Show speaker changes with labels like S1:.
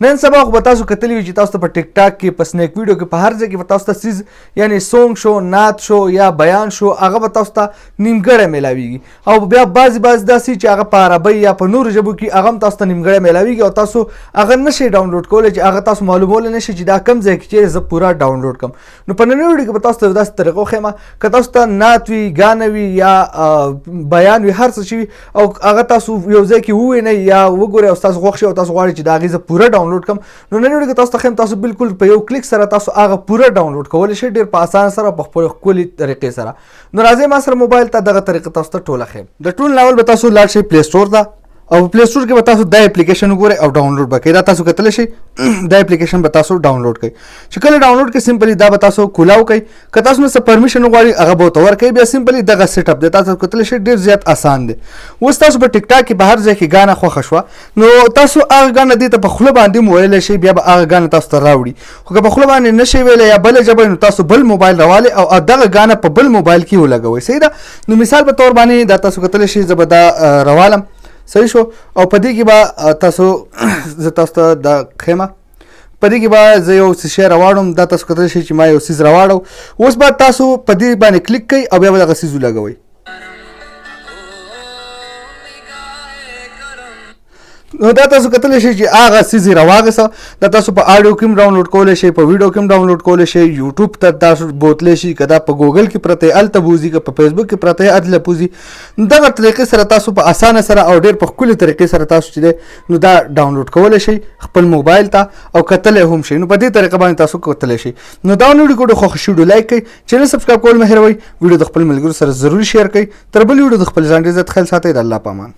S1: نن سبا خو به تاسو کتلی وي چې تاسو ته په ټیک ټاک کې په سنیک ویډیو کې په هر ځای کې به تاسو ته څیز یعنی سونګ شو نعت شو یا بیان شو هغه به تاسو ته نیمګړی میلاویږي او بیا بعضې داسې چې هغه په عربۍ یا په نورو ژبو کې هغه هم تاسو ته نیمګړی میلاویږي او تاسو هغه نشئ ډاونلوډ کولی چې هغه تاسو معلومولی نشئ چې دا کوم ځای کې چیرې زه پوره ډاونلوډ کړم نو په نننۍ ویډیو کې به تاسو ته داسې طریقه وښیم که تاسو ته نعت وي ګانه وي یا بیان وي هر څه چې وي او هغه تاسو یو ځای کې ووینئ یا وګورئ او ستاسو خوښ شي او تاسو غواړئ چې د هغې زه پوره ډاونلوډ کړم نو نن ویډیو کې تاسو ته ښیم تاسو بالکل په یو کلیک سره تاسو هغه پوره ډاونلوډ کولی شئ ډېر په اسانه سره او په خپلې ښکلې طریقې سره نو راځئ ما سره موبایل ته دغه طریقه تاسو ته ټوله ښیم د ټول ناول به تاسو لاړ شئ پلی سټور ته او په پلی سټور کې به تاسو دا اپلیکیشن وګورئ او ډاونلوډ به کوئ دا تاسو کتلی شئ دا اپلیکیشن به تاسو ډاونلوډ کوئ چې کله ډاونلوډ کوئ سمپلي دا به تاسو کولاو کوئ که تاسو نه څه پرمیشن وغواړئ هغه به ورته ورکوئ بیا سمپلي دغه سیټ اپ دی تاسو کتلی شئ ډېر زیات آسان دی اوس تاسو په ټیک ټاک کې به هر ځای کې ګانه خوښه شوه نو تاسو هغه ګانه دې ته په خوله باندې هم ویلی شئ بیا به هغه ګانه تاسو ته راوړي خو که په خوله باندې نه شئ ویلی یا بله ژبه نو تاسو بل موبایل راوالی او دغه ګانه په بل موبایل کې ولګوئ صحیح ده نو مثال په طور باندې دا تاسو کتلی شئ زه به دا روالم صحیح شو او په دې کې به تاسو زه تاسو ته دا ښیمه په دې کې به زه یو څه شی راواړم دا تاسو کتلی شئ چې ما یو څیز راواړو اوس به تاسو په دې باندې کلیک کوئ او بیا به دغه څیز ولګوئ نو دا تاسو کتلی شئ چې هغه څیز یې راواغېسته دا تاسو په اډیو کې هم ډاونلوډ کولی شئ په ویډیو کې هم ډاونلوډ کولی شئ یوټیوب ته تاسو بوتلی شئ که دا په ګوګل کې پرته یې هلته بوځي که په فیسبوک کې پرته یې هلته بوځي دغه طریقې سره تاسو په اسانه سره او ډېر په ښکلې طریقې سره تاسو چې دی نو دا ډاونلوډ کولی شئ خپل موبایل ته او کتلی هم شئ نو په دې طریقه باندې تاسو کتلی شئ نو دا ویډیو خوښ شي ویډیو لایک کړئ چینل سبسکرایب کول مه هېروئ ویډیو د خپل ملګرو سره ضروري شیر کړئ تر بل ویډیو د خپل ځان ډېر زیات خیال ساتئ د الله په امان